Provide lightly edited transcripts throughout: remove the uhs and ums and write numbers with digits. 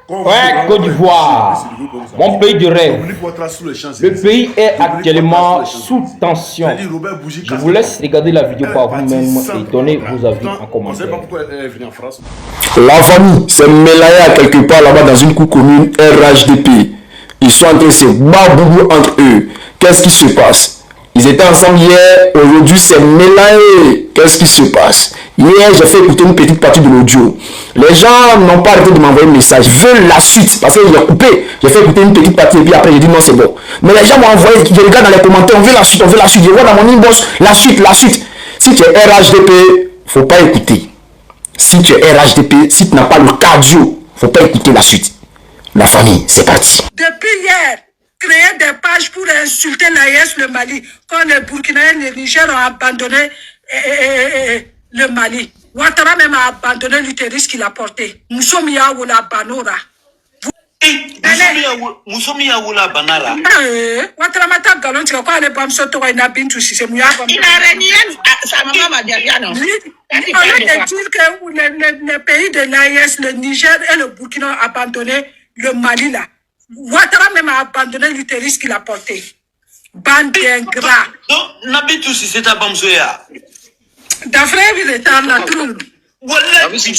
Ouais, Côte d'Ivoire, mon pays de rêve. Le pays est actuellement sous tension. Je vous laisse regarder la vidéo par vous-même et donner vos avis en commentaire. La famille s'est mélaillée quelque part là-bas dans une cour commune RHDP. Ils sont en train de se baboubou entre eux. Qu'est-ce qui se passe? Ils étaient ensemble hier, aujourd'hui c'est mélange. Qu'est-ce qui se passe? Hier, j'ai fait écouter une petite partie de l'audio. Les gens n'ont pas arrêté de m'envoyer un message. Veulent la suite parce qu'il a coupé. J'ai fait écouter une petite partie et puis après j'ai dit non, c'est bon. Mais les gens m'ont envoyé, je regarde dans les commentaires, on veut la suite, on veut la suite. Je vois dans mon inbox, la suite, la suite. Si tu es RHDP, faut pas écouter. Si tu es RHDP, si tu n'as pas le cardio, faut pas écouter la suite. La famille, c'est parti. Depuis hier, créer des pages pour insulter l'AES, le Mali, quand les Burkinabés et les Niger ont abandonné le Mali. Ouattara même a abandonné l'utérus qu'il a porté. Moussoumia ou la Banora. Moussoumia ou la Banara. Ouattara m'a galon, tu vas quoi aller bamso toi il n'a bien tout si c'est mouillard. Il a renié sa maman m'a dit non. On a dit que les pays de l'AES, le Niger et le Burkina ont abandonné le Mali là. Ouattara même a abandonné l'utérus qu'il a porté. Bande d'ingrats. Donc, Nabi tout si c'est à Bamsoya. D'après il est en la troupe. Voilà, non, est-ce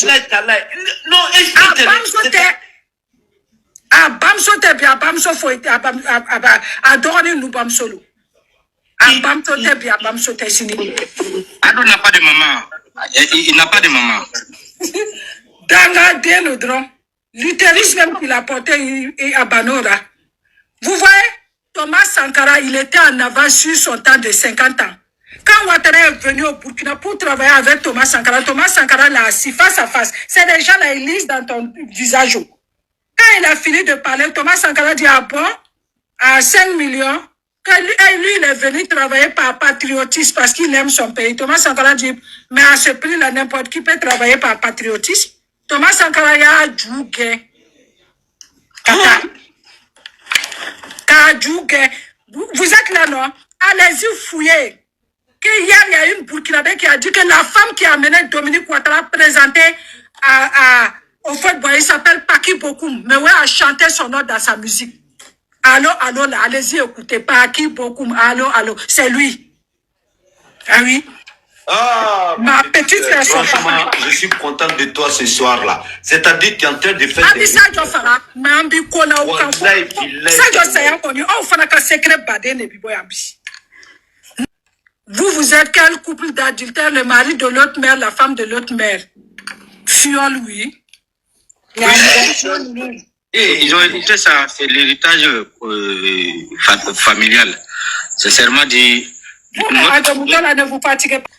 Bamsote bien, Bamso faut être à donner nous Bamsolo. Bamsote bien, Bamsote sini. Ado n'a pas de maman. Il n'a pas de maman. Dans la dénodron, l'utérus même qu'il a porté à Banora. Vous voyez, Thomas Sankara, il était en avance sur son temps de 50 ans. Quand Ouattara est venu au Burkina pour travailler avec Thomas Sankara l'a assis face à face. C'est des gens là, ils lisent dans ton visage. Quand il a fini de parler, Thomas Sankara dit ah bon, à 5 millions, lui, il est venu travailler par patriotisme parce qu'il aime son pays. Thomas Sankara dit, mais à ce prix-là, n'importe qui peut travailler par patriotisme. Thomas Sankara, il a joué. Vous êtes là, non? Allez-y fouiller. Hier, il y a une Burkinabé qui a dit que la femme qui a amené Dominique Ouattara présenter au fait, il s'appelle Paki Bokoum. Mais ouais, a chanté son nom dans sa musique. Allô, là, allez-y, écoutez. Paki Bokoum, allô, c'est lui. Ah oui? Ah, ma petite franchement, je suis content de toi ce soir-là. C'est-à-dire que tu es en train de faire des... Vous êtes quel couple d'adultères? Le mari de l'autre mère, la femme de l'autre mère. Fiole, oui. Et ils ont hérité ça, c'est l'héritage familial. C'est seulement dit... Ne vous fatiguez pas.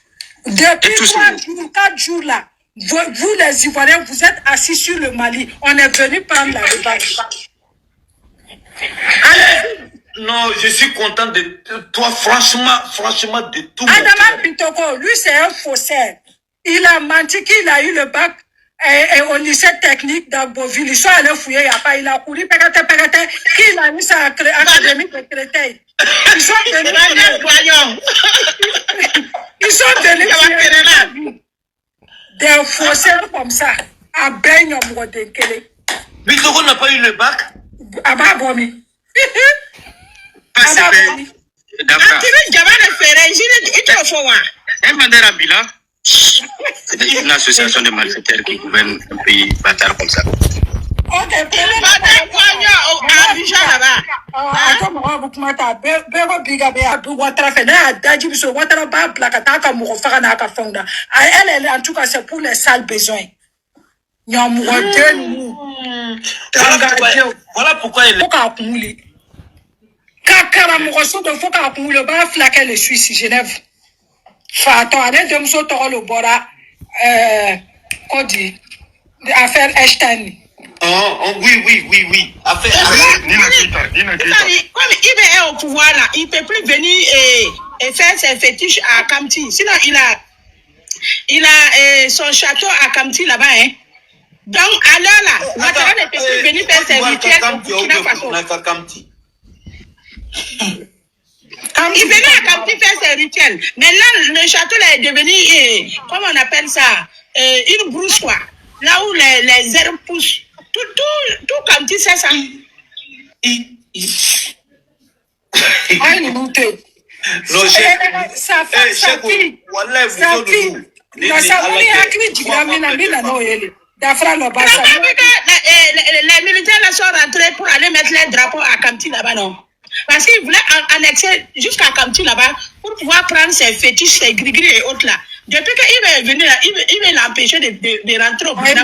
Depuis 4 jours là, vous les Ivoiriens, vous êtes assis sur le Mali. On est venu prendre la revanche. Non, je suis content de toi, franchement, de tout. Adama Pitoko, lui c'est un faussaire. Il a menti qu'il a eu le bac au lycée technique d'Agboville. Ils sont allés fouiller, il a couru, qu'il a mis sa académie de Créteil. Ils sont venus des faussaires comme ça, à Benyom Rodekele. Mais Togo n'a pas eu le bac? Ah bah, Bomi. C'est une association de malfaiteurs qui gouverne un pays bâtard comme ça. Elle, en tout cas, c'est pour les sales besoins. Voilà pourquoi il est. Kakara Mourosso de Foka le bas flaquer le Suisse, Genève. Fato, allez, de Mousso le Bora, Kodi, affaire Einstein. Oh, oui. Affaire comme il est au pouvoir là, il ne peut plus venir et faire ses fétiches à Kamti. Sinon, il a son château à Kamti là-bas, hein. Donc, alors là, Ouattara ne peut plus venir faire ses rituels au Burkina Faso. Il venait à Kamti faire ses rituels. Mais là, le château là est devenu, comment on appelle ça, une brousse quoi. Là où les herbes poussent. Tout tu sais ça? Non, sa fille. Les militaires là sont rentrés pour aller mettre les drapeaux à Kamti là-bas, non? Parce qu'ils voulaient annexer jusqu'à Kamti là-bas pour pouvoir prendre ses fétiches, ses gris-gris et autres là. Depuis qu'il est venu là, il veut l'empêcher de rentrer au Burkina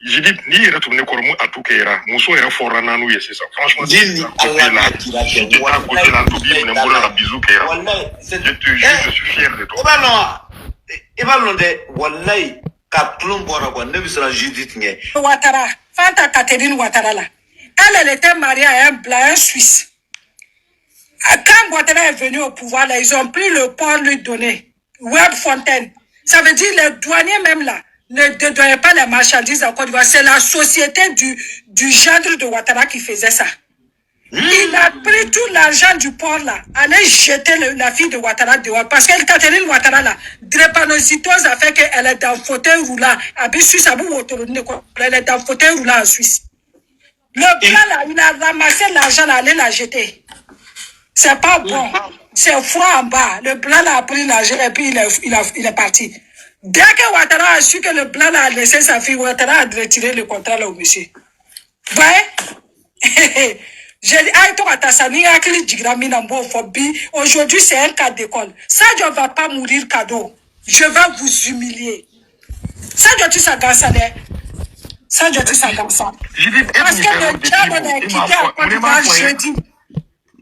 j'ai dit, ni retourner comme à tout Kéra, Mousso est fort à nous, c'est ça. Franchement, c'est ça. Je te jure, je suis fier de toi. Ouattara, Fanta Catherine Ouattara là. Elle était mariée à un blanc, un Suisse. Quand Ouattara est venu au pouvoir, là, ils ont pris le port lui donner. Web Fontaine. Ça veut dire les douaniers même là ne donnaient pas les marchandises en Côte d'Ivoire. C'est la société du gendre de Ouattara qui faisait ça. Il a pris tout l'argent du port là, allait jeter la fille de Ouattara dehors. Parce que Catherine Ouattara là, drépanocytose a fait qu'elle est dans le fauteuil roulant. Elle est dans le fauteuil roulant en Suisse. Le blanc là, il a ramassé l'argent là, allait la jeter. C'est pas bon. C'est froid en bas. Le blanc là a pris l'argent et puis il est parti. Dès que Ouattara a su que le blanc là a laissé sa fille, Ouattara a retiré le contrat là au monsieur. Vous voyez? J'ai dit, aujourd'hui c'est un cas d'école. Ça, je ne vais pas mourir cadeau. Je vais vous humilier. Ça, je dis ça dans ça. Ça, je dis ça dans ça. Parce que le diable est quitté à Côte d'Ivoire jeudi.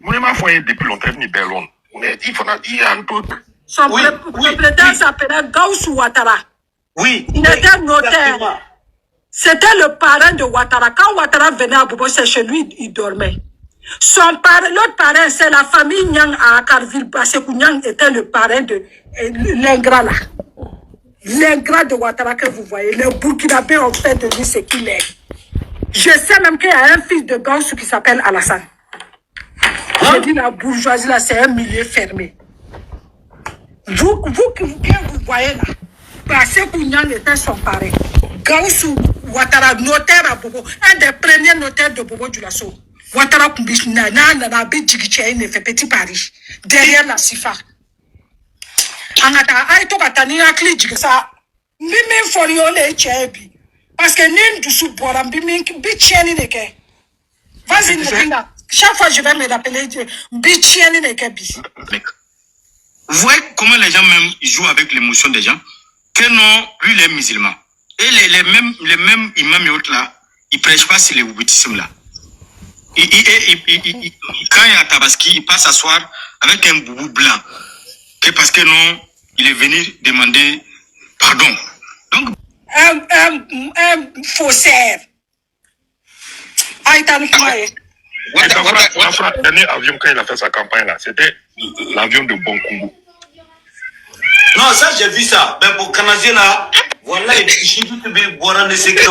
Mon aimant foyer depuis longtemps, il est bellon. Il faut dire un peu. Son propriétaire s'appelait Gaussou Ouattara. Oui. Il était notaire. C'était le parrain de Ouattara. Quand Ouattara venait à Bobo, c'est chez lui, il dormait. L'autre parrain, c'est la famille Nyang à Akarville. Parce que Nyang était le parrain de l'ingrat là. L'ingrat de Ouattara que vous voyez. Le Burkinabé ont fait de lui ce qu'il est. Je sais même qu'il y a un fils de Gaussou qui s'appelle Alassane. Je dis la bourgeoisie là, c'est un milieu fermé. Vous voyez là, parce que Nyang était son parrain. Gaussou Ouattara, notaire à Bobo, un des premiers notaires de Bobo Dioulasso. Ouattara Kumbishna, Nabi Djigiché, ne fait petit Paris, derrière la Sifa. Angata, Aïto Katani, Akli Djigsa, Mimi Foriole Tchebi, parce que Nin du Souboram, Bimink, Bichiani Neke. Vas-y, Nina, chaque fois je vais me rappeler, Bichiani Neke. Vous voyez comment les gens même jouent avec l'émotion des gens? Que non, lui, il est musulman. Et les mêmes imams et autres là, ils prêchent pas sur les bouddhismes là. Quand il y a Tabaski, il passe s'asseoir avec un boubou blanc. Que parce que non, il est venu demander pardon. Donc, un faussaire. Le dernier avion, quand il a fait sa campagne là, c'était l'avion de Bonkungu. Non, ça j'ai vu ça. Mais pour Canadien là, voilà, il suffit de boire un secret.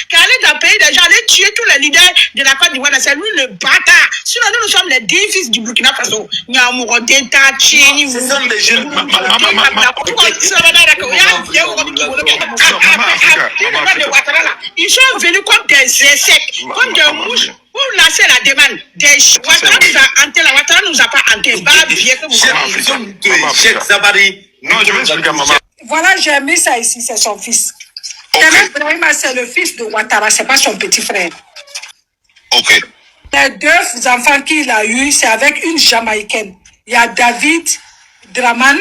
Quand elle est dans le pays des gens, elle tuer tous les leaders de la Côte d'Ivoire, c'est lui le bâtard. Sinon, nous sommes les 10 fils du Burkina Faso. Ce sont des jeunes. Ils sont venus comme des insectes, comme des mouches, pour lancer la demande. Ouattara nous a hanté, la Ouattara nous a pas hanté. Cheikh Sabari. Non, je vais expliquer à maman. Voilà, j'ai mis ça ici, c'est son fils. C'est le fils de Ouattara, c'est pas son petit frère. Ok. Les deux enfants qu'il a eu, c'est avec une Jamaïcaine. Il y a David Draman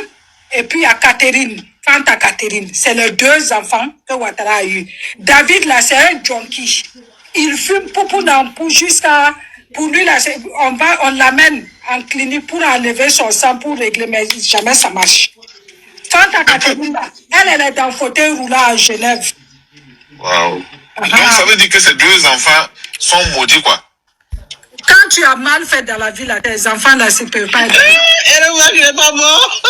et puis il y a Catherine, Fanta Catherine. C'est les deux enfants que Ouattara a eu. David là, c'est un junkie. Il fume poupou d'ampoule jusqu'à... Pour lui là, on l'amène en clinique pour enlever son sang pour régler, mais jamais ça marche. Fanta Catherine là, elle est dans le fauteuil roulant à Genève. Waouh. Donc ça veut dire que ces deux enfants sont maudits quoi. Quand tu as mal fait dans la vie, là, tes enfants là, ne peuvent pas être. Et le mec, il est pas mort.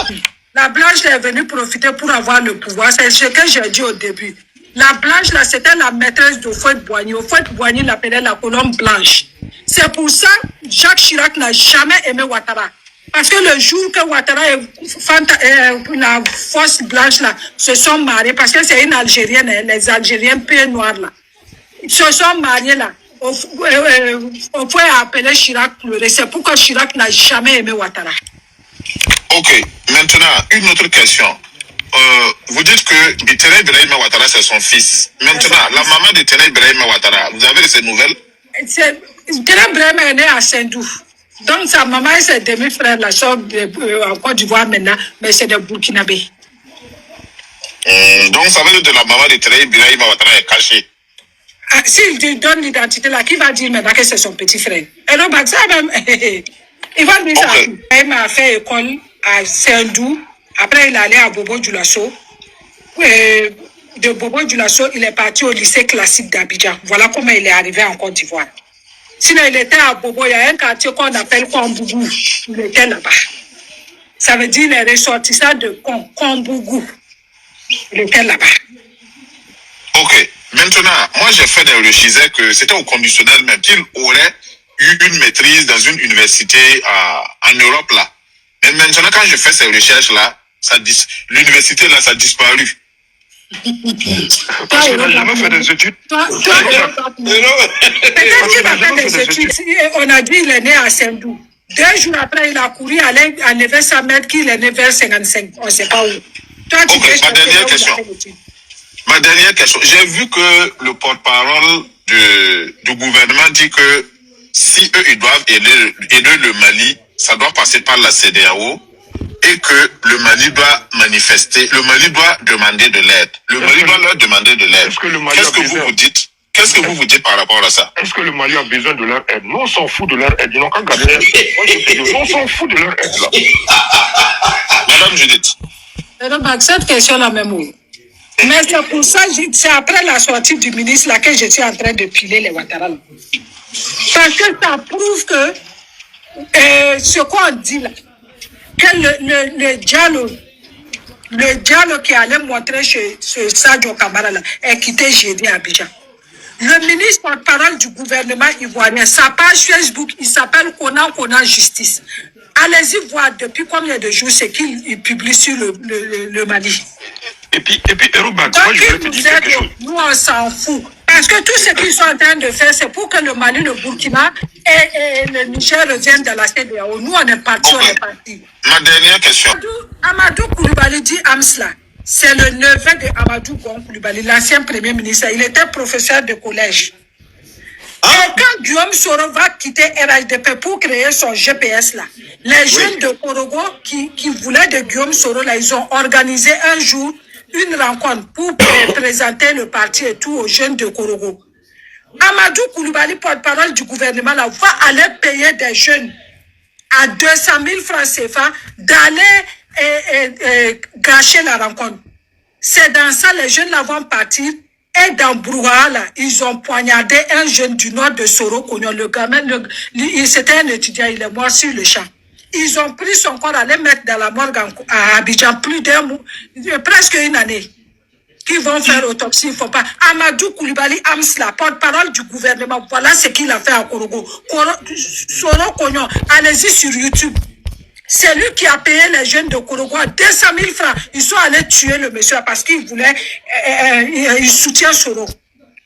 La Blanche est venue profiter pour avoir le pouvoir. C'est ce que j'ai dit au début. La Blanche là, c'était la maîtresse de Fouette Boigny. Fouette Boigny l'appelait la colombe blanche. C'est pour ça, Jacques Chirac n'a jamais aimé Ouattara. Parce que le jour que Ouattara et la force blanche là se sont mariés, parce que c'est une Algérienne, les Algériens pieds noirs là, ils se sont mariés là. On pouvait appeler Chirac pleurer. C'est pourquoi Chirac n'a jamais aimé Ouattara. Ok, maintenant, une autre question. Vous dites que Bitera Ibrahima Ouattara, c'est son fils. Maintenant, la maman de Bitera Ibrahima Ouattara, vous avez ces nouvelles? Bitera Ibrahima est né à Saint-Doux. Donc, sa maman et ses demi-frères la sont en Côte d'Ivoire maintenant, mais c'est des Burkinabés. Donc, ça veut dire que la maman de Bitera Ibrahima Ouattara est cachée. Ah, s'il donne l'identité là, qui va dire maintenant que c'est son petit frère? Et donc, ça même, il va dire ça. Il m'a fait école à Saint-Doux. Après, il est allé à Bobo Dioulasso. De Bobo Dioulasso, il est parti au lycée classique d'Abidjan. Voilà comment il est arrivé en Côte d'Ivoire. Sinon, il était à Bobo. Il y a un quartier qu'on appelle Kombougou. Il était là-bas. Ça veut dire les ressortissants de Kombougou. Il était là-bas. Ok. Maintenant, moi, j'ai fait des recherches que c'était au conditionnel même qu'il aurait eu une maîtrise dans une université en Europe là. Mais maintenant, quand je fais ces recherches-là, l'université là, ça a disparu. Parce qu'il n'a jamais fait des études. Peut-être qu'il a fait des études. On a dit qu'il est né à Saint-Doux. 2 jours après, il a couru à enlever sa mère qu'il est né vers 55. On ne sait pas où. Toi, tu ma dernière question. Ma dernière question. J'ai vu que le porte-parole du gouvernement dit que si eux, ils doivent aider le Mali, ça doit passer par la CEDEAO et que le Mali doit manifester, le Mali doit demander de l'aide. Le Mali doit leur demander de l'aide. Qu'est-ce que vous vous dites? Qu'est-ce que vous vous dites par rapport à ça? Est-ce que le Mali a besoin de leur aide? Nous, on s'en fout de leur aide. Ils n'ont qu'à garder. On s'en fout de leur aide là. Madame Judith. Cette question-là même, oui. Mais c'est pour ça, c'est après la sortie du ministre là que je suis en train de piler les Ouattara. Parce que ça prouve que ce qu'on dit là, que le dialogue qui allait montrer chez Sadio Kamara là, est quitté jeudi à Abidjan. Le ministre porte-parole du gouvernement ivoirien, sa page Facebook, il s'appelle Kona Justice. Allez-y voir depuis combien de jours c'est qu'il publie sur le Mali. Et puis, Erobac, moi je vais te dire quelque chose. Nous, on s'en fout. Parce que tout ce qu'ils sont en train de faire, c'est pour que le Mali, le Burkina et le Niger reviennent dans la CEDEAO. Nous, on est partis, on est partis. Ma dernière question. Amadou Koulibaly dit Amsla. C'est le neveu de Amadou Koulibaly, l'ancien premier ministre. Il était professeur de collège. Et quand Guillaume Soro va quitter RHDP pour créer son GPS là, les jeunes de Korogo qui voulaient de Guillaume Soro là, ils ont organisé un jour une rencontre pour présenter le parti et tout aux jeunes de Korogo. Amadou Koulibaly, porte-parole du gouvernement, là, va aller payer des jeunes à 200 000 francs CFA d'aller gâcher la rencontre. C'est dans ça, les jeunes là vont partir. Et dans Brouhaha, là, ils ont poignardé un jeune du nord de Soro-Kognon. Le gamin, c'était un étudiant, il est mort sur le champ. Ils ont pris son corps à le mettre dans la morgue à Abidjan plus d'un mois, presque une année. Qui vont faire autopsie, il ne faut pas. Amadou Koulibaly Amsla, porte-parole du gouvernement, voilà ce qu'il a fait à Korogo. Soro-Kognon, allez-y sur YouTube. C'est lui qui a payé les jeunes de Korogo à 200 000 francs. Ils sont allés tuer le monsieur parce qu'il voulait, il soutient Soro.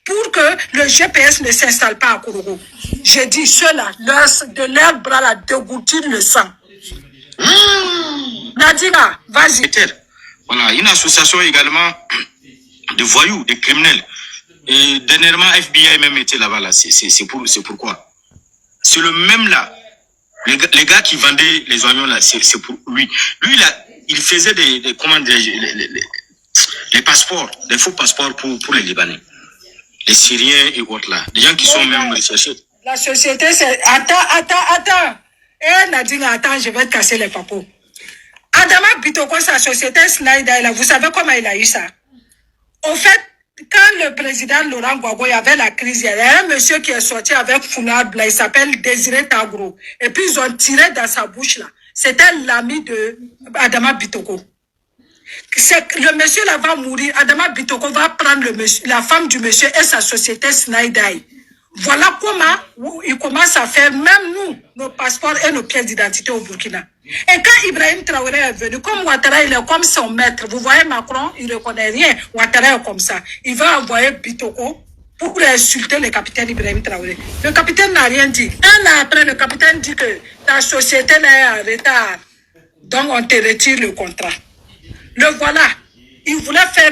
Pour que le GPS ne s'installe pas à Korogo. J'ai dit, ceux-là, de leurs bras là, dégouttir le sang. Nadira, vas-y. Voilà, une association également de voyous, de criminels. Et dernièrement, FBI même était là-bas, là. C'est pourquoi. C'est le même là. Les gars qui vendaient les oignons là, c'est pour lui. Lui là, il faisait des passeports, des faux passeports pour les Libanais, les Syriens et autres là, des gens qui sont même recherchés. La société, c'est attends. Nadine, attends, je vais te casser les papos. Adama Bitoko, sa société Snyder là, vous savez comment il a eu ça? Au fait, quand le président Laurent Gbagbo, il y avait la crise, il y a un monsieur qui est sorti avec foulard blanc, il s'appelle Désiré Tagro. Et puis ils ont tiré dans sa bouche là. C'était l'ami de Adama Bitoko. Le monsieur là va mourir. Adama Bitoko va prendre la femme du monsieur et sa société Snyder. Voilà comment ils commencent à faire, même nous, nos passeports et nos pièces d'identité au Burkina. Et quand Ibrahim Traoré est venu, comme Ouattara, il est comme son maître. Vous voyez Macron, il ne reconnaît rien. Ouattara est comme ça. Il va envoyer Bitoko pour insulter le capitaine Ibrahim Traoré. Le capitaine n'a rien dit. Un an après, le capitaine dit que ta société là est en retard. Donc, on te retire le contrat. Le voilà. Il voulait faire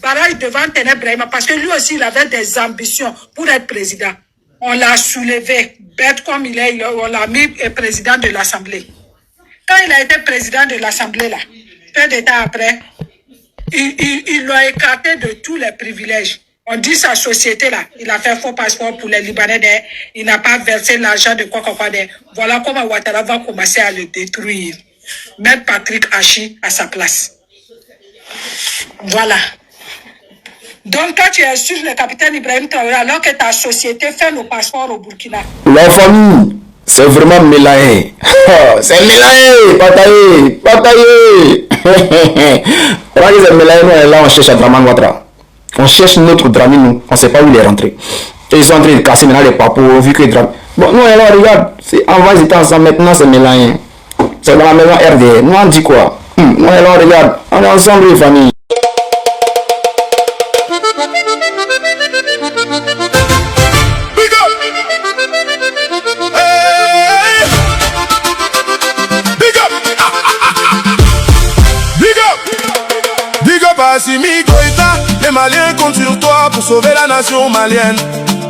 barrage devant Ténèbres Brahima parce que lui aussi, il avait des ambitions pour être président. On l'a soulevé, bête comme il est, on l'a mis président de l'Assemblée. Quand il a été président de l'Assemblée, là, peu de temps après, il l'a écarté de tous les privilèges. On dit sa société, là, il a fait faux passeport pour les Libanais, il n'a pas versé l'argent de quoi. Voilà comment Ouattara va commencer à le détruire. Mettre Patrick Hachi à sa place. Voilà. Donc, quand tu insultes le capitaine Ibrahim Traoré, alors que ta société fait nos passeports au Burkina. La famille, c'est vraiment mélaé. C'est mélaé, bataillé. Regardez, c'est mélaé, nous, là, on cherche Draman Ouattara. On cherche notre Drami, nous, on ne sait pas où il est rentré. Et ils sont en train de casser maintenant les papos, vu que Drami. Bon, nous, là, regarde, avant, ils étaient ensemble, maintenant, c'est mélaé. C'est dans la maison RD. Nous, on dit quoi? Nous, là, regarde, on est ensemble, les familles. Assimi Goïta, les Maliens comptent sur toi pour sauver la nation malienne.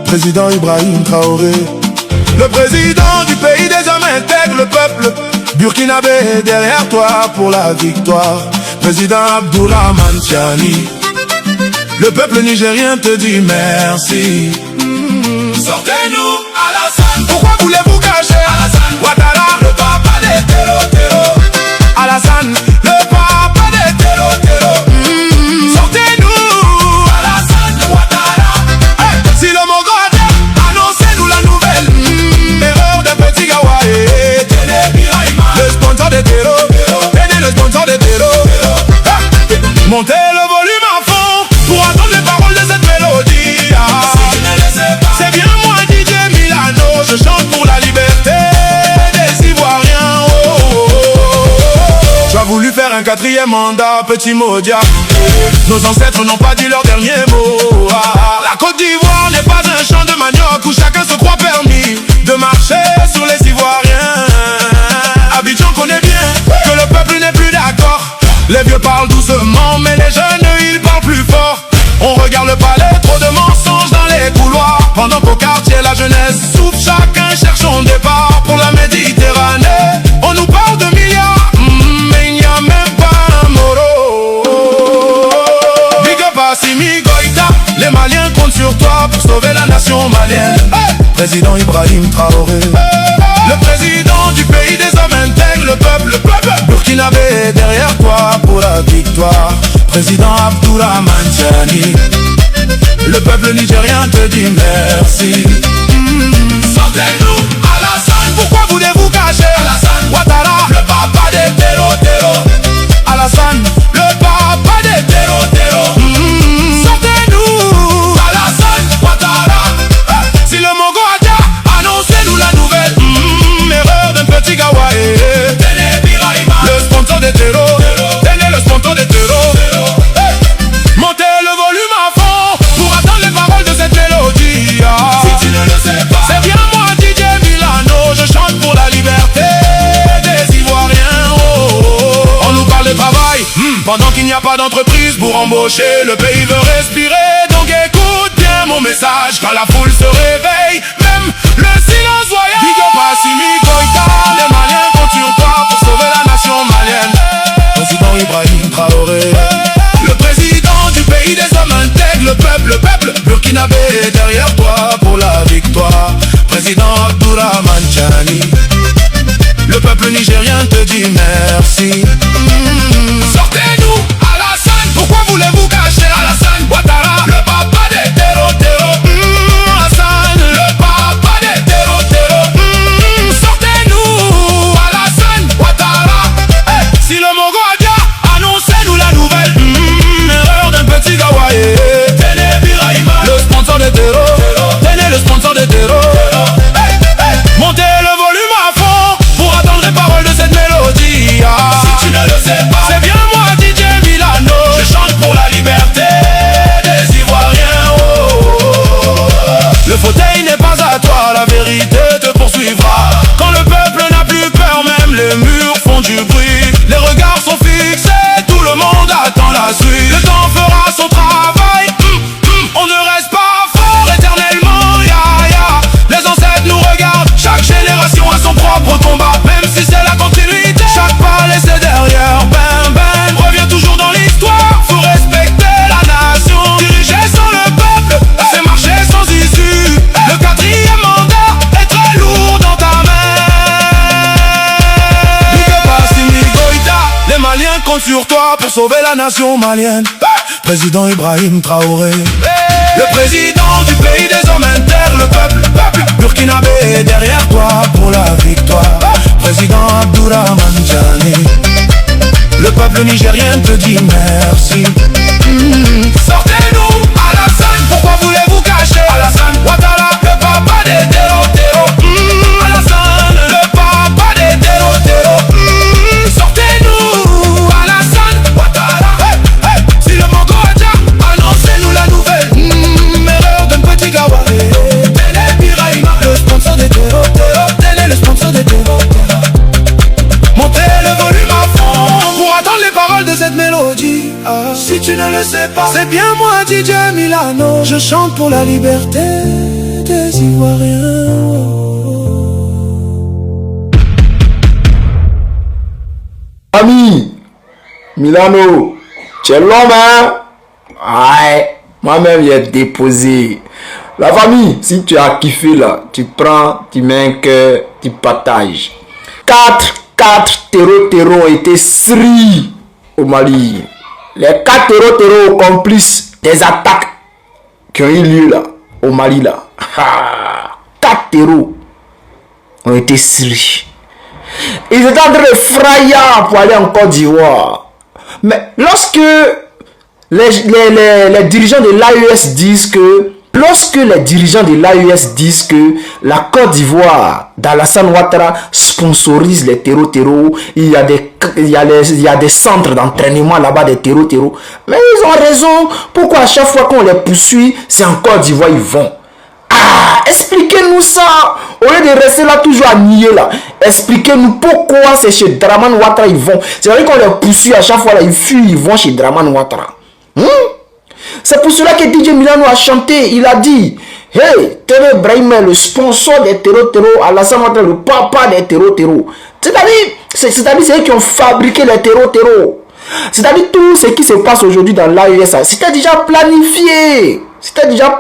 Président Ibrahim Traoré, le président du pays des hommes intègres, le peuple burkinabé est derrière toi pour la victoire. Président Abdourahmane Tiani, le peuple nigérien te dit merci. Sortez-nous Alassane, pourquoi voulez-vous cacher Alassane Ouattara, le papa des terreaux. Alassane, le papa des terreaux. Montez le volume à fond pour entendre les paroles de cette mélodie. C'est bien moi DJ Milano, je chante pour la liberté des Ivoiriens. Tu as voulu faire un 4e mandat, petit Modia. Nos ancêtres n'ont pas dit leur dernier mot. La Côte d'Ivoire n'est pas un champ de manioc où chacun se croit permis de marcher sur les Ivoiriens. Abidjan connaît bien que le peuple n'est plus d'accord. Les vieux parlent doucement, mais les jeunes, ils parlent plus fort. On regarde le palais, trop de mensonges dans les couloirs. Pendant qu'au quartier, la jeunesse souffre, chacun cherche son départ pour la Méditerranée. On nous parle de milliards, mais il n'y a même pas un moro. Big up Assimi Goïta, les Maliens comptent sur toi pour sauver la nation malienne. Président Ibrahim Traoré, le président du pays des hommes intègres, le peuple burkinabé derrière toi pour la victoire. Président Abdourahmane Tiani, le peuple nigérien te dit merci. Sortez-nous Alassane, pourquoi voulez-vous cacher Alassane Ouattara, le papa des terreaux. Alassane, le papa des terreaux. Sortez-nous Alassane Ouattara. Si le Mongo Adja, annoncez-nous la nouvelle. Erreur d'un petit Gawaé. Le sponsor des terreaux. Tenez le sponsor des terreaux. Montez le volume à fond pour attendre les paroles de cette mélodie. Si tu ne le sais pas, c'est bien moi DJ Milano, je chante pour la liberté des Ivoiriens. On nous parle de travail pendant qu'il n'y a pas d'entreprise pour embaucher. Le pays veut respirer, donc écoute bien mon message. Quand la foule se réveille, même le silence voyage. Big up Assimi Goïta, les Maliens comptent sur toi pour sauver la nation malienne. Président Ibrahim Traoré, le président du pays des hommes intègres, le peuple burkinabé est derrière toi pour la victoire. Président Abdourahmane Tiani, le peuple nigérien te dit merci. Sortez-nous Alassane, pourquoi voulez-vous cacher Alassane Ouattara, le papa des terreaux. Alassane, le papa des terreaux. Sortez-nous Alassane Ouattara. Si le Mongo Adja, annoncez-nous la nouvelle. Erreur d'un petit Gawaé. Le sponsor des terreaux. Tenez le sponsor des Chaque génération a son propre combat, même si c'est la continuité. Chaque pas laissé derrière, bam bam, revient toujours dans l'histoire. Faut respecter la nation, diriger sans le peuple, c'est marcher sans issue. Le 4e mandat est très lourd dans ta main. Les Maliens comptent sur toi pour sauver la nation malienne. Président Ibrahim Traoré, le président du pays des hommes inter, le peuple burkinabé est derrière toi pour la victoire. Président Abdourahmane Tiani, le peuple nigérien te dit merci. Sortez-nous Alassane, pourquoi voulez-vous cacher Alassane Ouattara, le papa des terreaux. Alassane, le papa des terreaux. Sortez-nous Alassane Ouattara. Si le Mongo Adja, annoncez-nous la nouvelle. Erreur d'un petit gawa. Télé Piraïma, le sponsor des terreaux. Télé, le sponsor des terreaux. Montez le volume à fond pour attendre les paroles de cette mélodie. Si tu ne le sais pas, c'est bien moi DJ Milano. Je chante pour la liberté des Ivoiriens. Ami, Milano, tu es l'homme, hein? Ouais, moi-même j'ai déposé. La famille, si tu as kiffé là, tu prends, tu mets un cœur, tu partages. 4 terreaux ont été sris au Mali. Les 4 terreaux complices des attaques qui ont eu lieu là, au Mali là. 4 terreaux ont été sris. Ils étaient en train de frayer pour aller en Côte d'Ivoire. Mais lorsque les dirigeants de l'AES disent que la Côte d'Ivoire d'Alassane Ouattara sponsorise les terreaux, il y a des centres d'entraînement là-bas des terreaux. Mais ils ont raison. Pourquoi à chaque fois qu'on les poursuit, c'est en Côte d'Ivoire ils vont? Expliquez-nous ça. Au lieu de rester là toujours à nier là, expliquez-nous pourquoi c'est chez Dramane Ouattara ils vont. C'est vrai qu'on les poursuit à chaque fois là, ils fuient, ils vont chez Dramane Ouattara. C'est pour cela que DJ Milano a chanté. Il a dit: hey, Télé Ibrahim est le sponsor des terreaux, Alassane Ouattara le papa des terreaux. C'est-à-dire c'est eux qui ont fabriqué les terreaux. C'est-à-dire tout ce qui se passe aujourd'hui dans l'AES, c'était déjà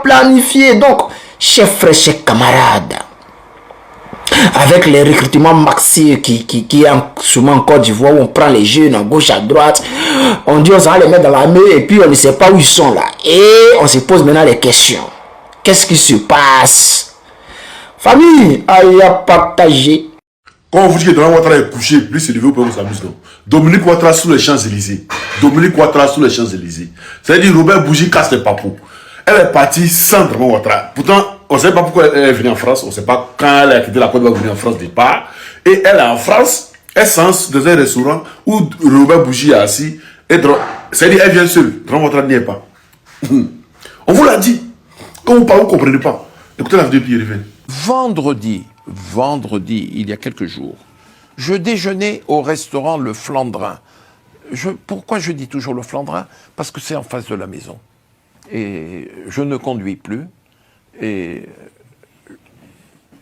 planifié. Donc, chers frères, chers camarades, avec les recrutements maxi qui est souvent en Côte d'Ivoire, où on prend les jeunes à gauche, à droite, on dit on va les mettre dans l'armée et puis on ne sait pas où ils sont là. Et on se pose maintenant les questions. Qu'est-ce qui se passe? Famille, aïe à partager. Quand on vous dit que Dramane Ouattara est couché, plus c'est levé au peuple s'amuse. Dominique Ouattara sous les Champs-Élysées. C'est-à-dire Robert Bougie casse les papous. Elle est partie sans Dramane Ouattara. Pourtant, on ne sait pas pourquoi elle est venue en France. On ne sait pas quand elle a quitté la Côte d'Ivoire, venue en France départ. Et elle est en France, elle s'ense dans un restaurant où Robert Bougie est assis. C'est-à-dire elle vient seule. Dramane Ouattara n'y est pas. On vous l'a dit. Quand vous parlez, vous ne comprenez pas. Écoutez la vidéo puis il revient. Vendredi, il y a quelques jours, je déjeunais au restaurant Le Flandrin. Pourquoi je dis toujours Le Flandrin? Parce que c'est en face de la maison. Et je ne conduis plus. Et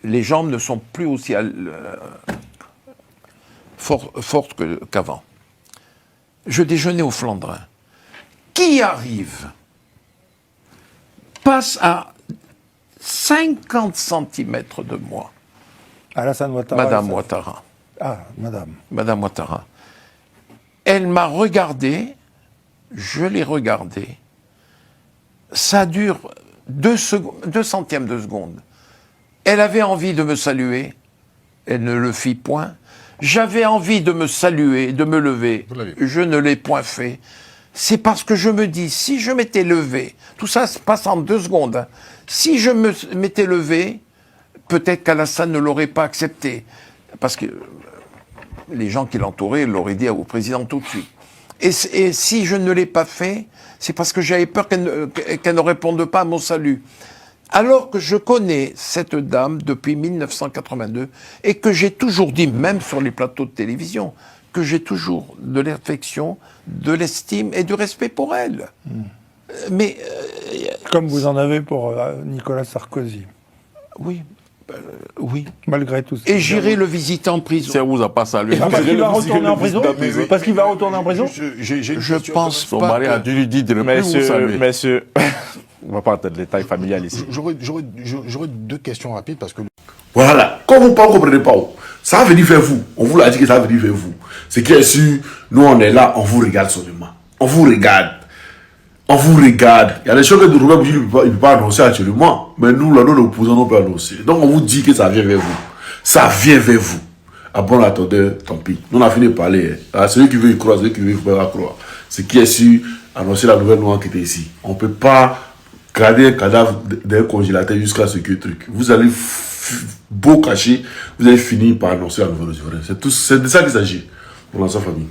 les jambes ne sont plus aussi fortes qu'avant. Je déjeunais au Flandrin. Qui arrive? Passe à 50 cm de moi. Alassane Ouattara. Madame Ouattara. Ah, madame. Madame Ouattara. Elle m'a regardé, je l'ai regardé. Ça dure 2 centièmes de seconde. Elle avait envie de me saluer, elle ne le fit point. J'avais envie de me saluer, de me lever, je ne l'ai point fait. C'est parce que je me dis, si je m'étais levé, tout ça se passe en 2 secondes, hein. Si je m'étais levé, peut-être qu'Alassane ne l'aurait pas accepté. Parce que les gens qui l'entouraient l'auraient dit au président tout de suite. Et si je ne l'ai pas fait, c'est parce que j'avais peur qu'elle ne réponde pas à mon salut. Alors que je connais cette dame depuis 1982 et que j'ai toujours dit, même sur les plateaux de télévision, que j'ai toujours de l'affection, de l'estime et du respect pour elle. Mais comme vous en avez pour Nicolas Sarkozy. Oui, Oui. Malgré tout ça. Et j'irai le visiter en prison. Ça vous a pas salué. Parce qu'il va retourner en prison. Parce qu'il va retourner en prison. Je pense Son pas. mari a dû lui dire de ne plus vous saluer. Messieurs, on va pas entrer de détails familiales ici. J'aurais deux questions rapides parce que... Voilà. Quand vous ne comprenez pas, ça va venir vers vous. On vous l'a dit que ça va venir vers vous. Ce qui est sûr, nous on est là, on vous regarde seulement. On vous regarde. On vous regarde. Il y a des choses que Robert Bougie ne peut pas annoncer actuellement. Mais nous, là, nous l'opposons, on peut annoncer. Donc on vous dit que ça vient vers vous. Ça vient vers vous. À bon attendeur, tant pis. Nous on a fini de parler. Hein. Celui qui veut y croire, celui qui veut y croire. Ce qui est sûr, annoncer la nouvelle loi qui était ici. On ne peut pas garder un cadavre d'un congélateur jusqu'à ce que truc. Vous allez beau cacher, vous allez finir par annoncer la nouvelle loi. C'est de ça qu'il s'agit pour l'ensemble famille.